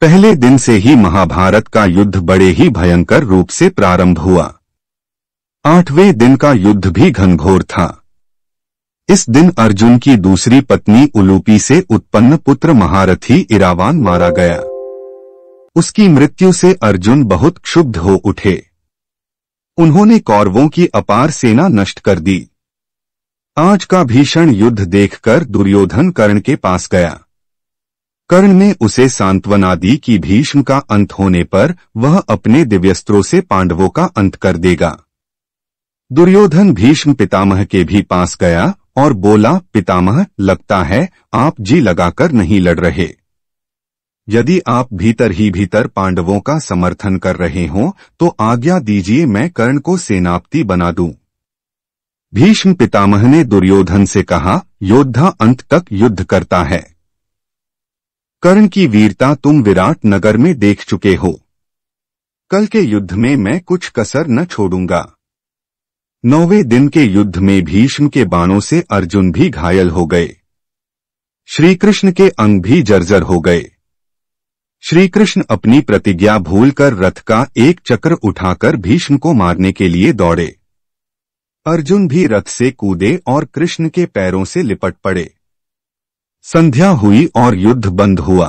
पहले दिन से ही महाभारत का युद्ध बड़े ही भयंकर रूप से प्रारंभ हुआ। 8वें दिन का युद्ध भी घनघोर था। इस दिन अर्जुन की दूसरी पत्नी उलूपी से उत्पन्न पुत्र महारथी इरावान मारा गया। उसकी मृत्यु से अर्जुन बहुत क्षुब्ध हो उठे। उन्होंने कौरवों की अपार सेना नष्ट कर दी। आज का भीषण युद्ध देखकर दुर्योधन कर्ण के पास गया। कर्ण ने उसे सांत्वना दी कि भीष्म का अंत होने पर वह अपने दिव्यस्त्रों से पांडवों का अंत कर देगा। दुर्योधन भीष्म पितामह के भी पास गया और बोला, पितामह, लगता है आप जी लगाकर नहीं लड़ रहे। यदि आप भीतर ही भीतर पांडवों का समर्थन कर रहे हों तो आज्ञा दीजिए मैं कर्ण को सेनापति बना दूं। भीष्म पितामह ने दुर्योधन से कहा, योद्धा अंत तक युद्ध करता है। कर्ण की वीरता तुम विराट नगर में देख चुके हो। कल के युद्ध में मैं कुछ कसर न छोड़ूंगा। 9वें दिन के युद्ध में भीष्म के बाणों से अर्जुन भी घायल हो गए। श्री कृष्ण के अंग भी जर्जर हो गए। श्री कृष्ण अपनी प्रतिज्ञा भूलकर रथ का एक चक्र उठाकर भीष्म को मारने के लिए दौड़े। अर्जुन भी रथ से कूदे और कृष्ण के पैरों से लिपट पड़े। संध्या हुई और युद्ध बंद हुआ।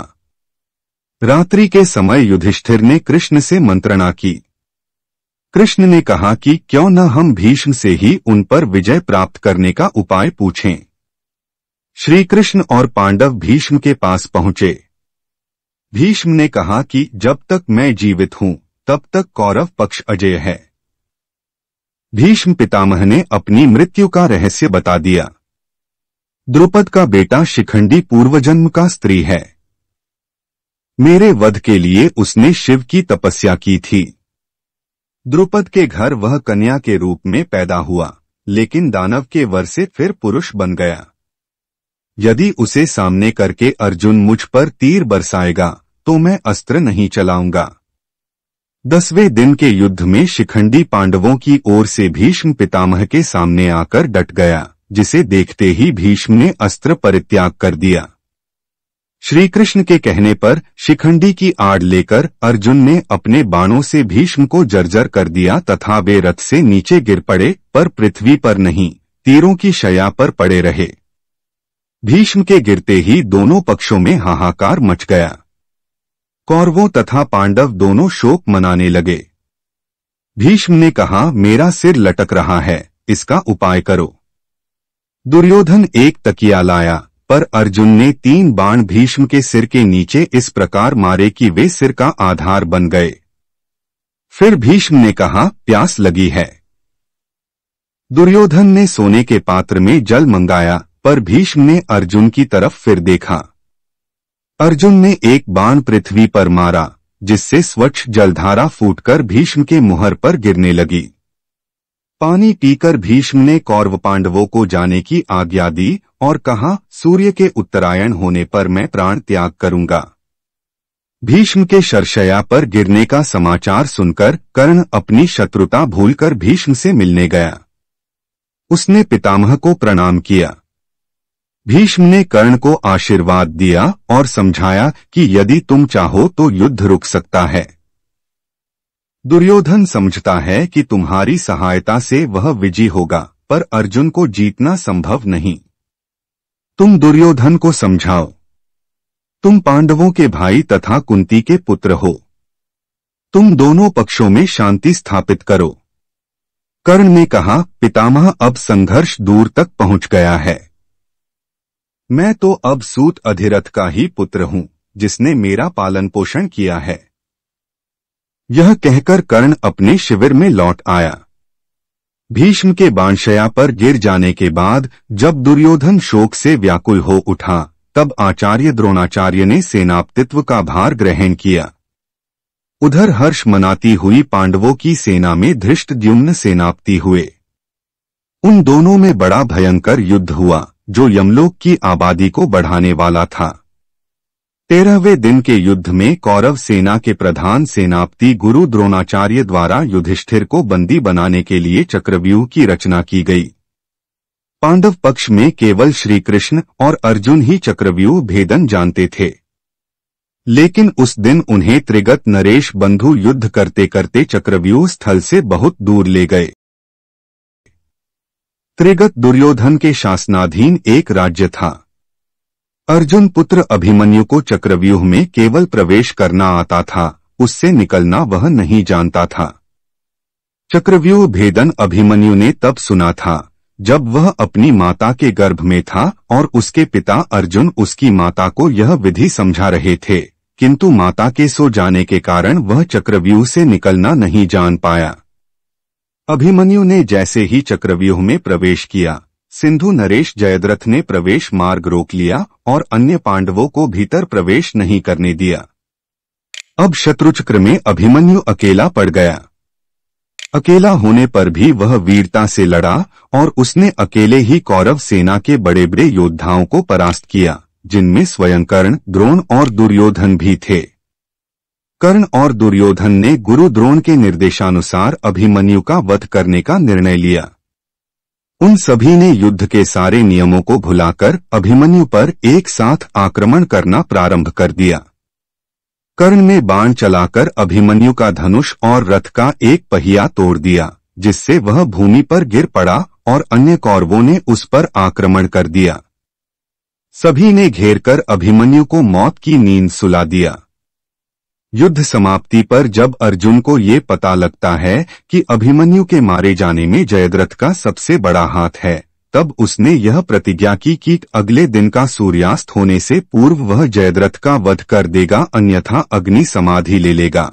रात्रि के समय युधिष्ठिर ने कृष्ण से मंत्रणा की। कृष्ण ने कहा कि क्यों न हम भीष्म से ही उन पर विजय प्राप्त करने का उपाय पूछें। श्री कृष्ण और पांडव भीष्म के पास पहुंचे। भीष्म ने कहा कि जब तक मैं जीवित हूं तब तक कौरव पक्ष अजेय है। भीष्म पितामह ने अपनी मृत्यु का रहस्य बता दिया। द्रुपद का बेटा शिखंडी पूर्वजन्म का स्त्री है। मेरे वध के लिए उसने शिव की तपस्या की थी। द्रुपद के घर वह कन्या के रूप में पैदा हुआ, लेकिन दानव के वर से फिर पुरुष बन गया। यदि उसे सामने करके अर्जुन मुझ पर तीर बरसाएगा तो मैं अस्त्र नहीं चलाऊंगा। 10वें दिन के युद्ध में शिखंडी पांडवों की ओर से भीष्म पितामह के सामने आकर डट गया, जिसे देखते ही भीष्म ने अस्त्र परित्याग कर दिया। श्री कृष्ण के कहने पर शिखंडी की आड़ लेकर अर्जुन ने अपने बाणों से भीष्म को जर्जर कर दिया तथा वे रथ से नीचे गिर पड़े, पर पृथ्वी पर नहीं, तीरों की शैया पर पड़े रहे। भीष्म के गिरते ही दोनों पक्षों में हाहाकार मच गया। कौरवों तथा पांडव दोनों शोक मनाने लगे। भीष्म ने कहा, मेरा सिर लटक रहा है, इसका उपाय करो। दुर्योधन एक तकिया लाया, पर अर्जुन ने 3 बाण भीष्म के सिर के नीचे इस प्रकार मारे कि वे सिर का आधार बन गए। फिर भीष्म ने कहा, प्यास लगी है। दुर्योधन ने सोने के पात्र में जल मंगाया, पर भीष्म ने अर्जुन की तरफ फिर देखा। अर्जुन ने एक बाण पृथ्वी पर मारा, जिससे स्वच्छ जलधारा फूटकर भीष्म के मुहर पर गिरने लगी। पानी पीकर भीष्म ने कौरव पांडवों को जाने की आज्ञा दी और कहा, सूर्य के उत्तरायण होने पर मैं प्राण त्याग करूंगा। भीष्म के शरशया पर गिरने का समाचार सुनकर कर्ण अपनी शत्रुता भूलकर भीष्म से मिलने गया। उसने पितामह को प्रणाम किया। भीष्म ने कर्ण को आशीर्वाद दिया और समझाया कि यदि तुम चाहो तो युद्ध रुक सकता है। दुर्योधन समझता है कि तुम्हारी सहायता से वह विजयी होगा, पर अर्जुन को जीतना संभव नहीं। तुम दुर्योधन को समझाओ। तुम पांडवों के भाई तथा कुंती के पुत्र हो। तुम दोनों पक्षों में शांति स्थापित करो। कर्ण ने कहा, पितामह, अब संघर्ष दूर तक पहुंच गया है। मैं तो अब सूत अधिरथ का ही पुत्र हूं, जिसने मेरा पालन पोषण किया है। यह कहकर कर्ण अपने शिविर में लौट आया। भीष्म के बाणशया पर गिर जाने के बाद जब दुर्योधन शोक से व्याकुल हो उठा, तब आचार्य द्रोणाचार्य ने सेनापतित्व का भार ग्रहण किया। उधर हर्ष मनाती हुई पांडवों की सेना में धृष्टद्युम्न सेनापति हुए। उन दोनों में बड़ा भयंकर युद्ध हुआ, जो यमलोक की आबादी को बढ़ाने वाला था। 13वें दिन के युद्ध में कौरव सेना के प्रधान सेनापति गुरु द्रोणाचार्य द्वारा युधिष्ठिर को बंदी बनाने के लिए चक्रव्यूह की रचना की गई। पांडव पक्ष में केवल श्री कृष्ण और अर्जुन ही चक्रव्यूह भेदन जानते थे। लेकिन उस दिन उन्हें त्रिगत नरेश बंधु युद्ध करते करते चक्रव्यूह स्थल से बहुत दूर ले गए। त्रिगत दुर्योधन के शासनाधीन एक राज्य था। अर्जुन पुत्र अभिमन्यु को चक्रव्यूह में केवल प्रवेश करना आता था, उससे निकलना वह नहीं जानता था। चक्रव्यूह भेदन अभिमन्यु ने तब सुना था जब वह अपनी माता के गर्भ में था और उसके पिता अर्जुन उसकी माता को यह विधि समझा रहे थे, किंतु माता के सो जाने के कारण वह चक्रव्यूह से निकलना नहीं जान पाया। अभिमन्यु ने जैसे ही चक्रव्यूह में प्रवेश किया, सिंधु नरेश जयद्रथ ने प्रवेश मार्ग रोक लिया और अन्य पांडवों को भीतर प्रवेश नहीं करने दिया। अब शत्रुचक्र में अभिमन्यु अकेला पड़ गया। अकेला होने पर भी वह वीरता से लड़ा और उसने अकेले ही कौरव सेना के बड़े बड़े योद्धाओं को परास्त किया, जिनमें स्वयं कर्ण, द्रोण और दुर्योधन भी थे। कर्ण और दुर्योधन ने गुरु द्रोण के निर्देशानुसार अभिमन्यु का वध करने का निर्णय लिया। उन सभी ने युद्ध के सारे नियमों को भुलाकर अभिमन्यु पर एक साथ आक्रमण करना प्रारंभ कर दिया। कर्ण ने बाण चलाकर अभिमन्यु का धनुष और रथ का एक पहिया तोड़ दिया, जिससे वह भूमि पर गिर पड़ा और अन्य कौरवों ने उस पर आक्रमण कर दिया। सभी ने घेरकर अभिमन्यु को मौत की नींद सुला दिया। युद्ध समाप्ति पर जब अर्जुन को ये पता लगता है कि अभिमन्यु के मारे जाने में जयद्रथ का सबसे बड़ा हाथ है, तब उसने यह प्रतिज्ञा की कि अगले दिन का सूर्यास्त होने से पूर्व वह जयद्रथ का वध कर देगा, अन्यथा अग्नि समाधि ले लेगा।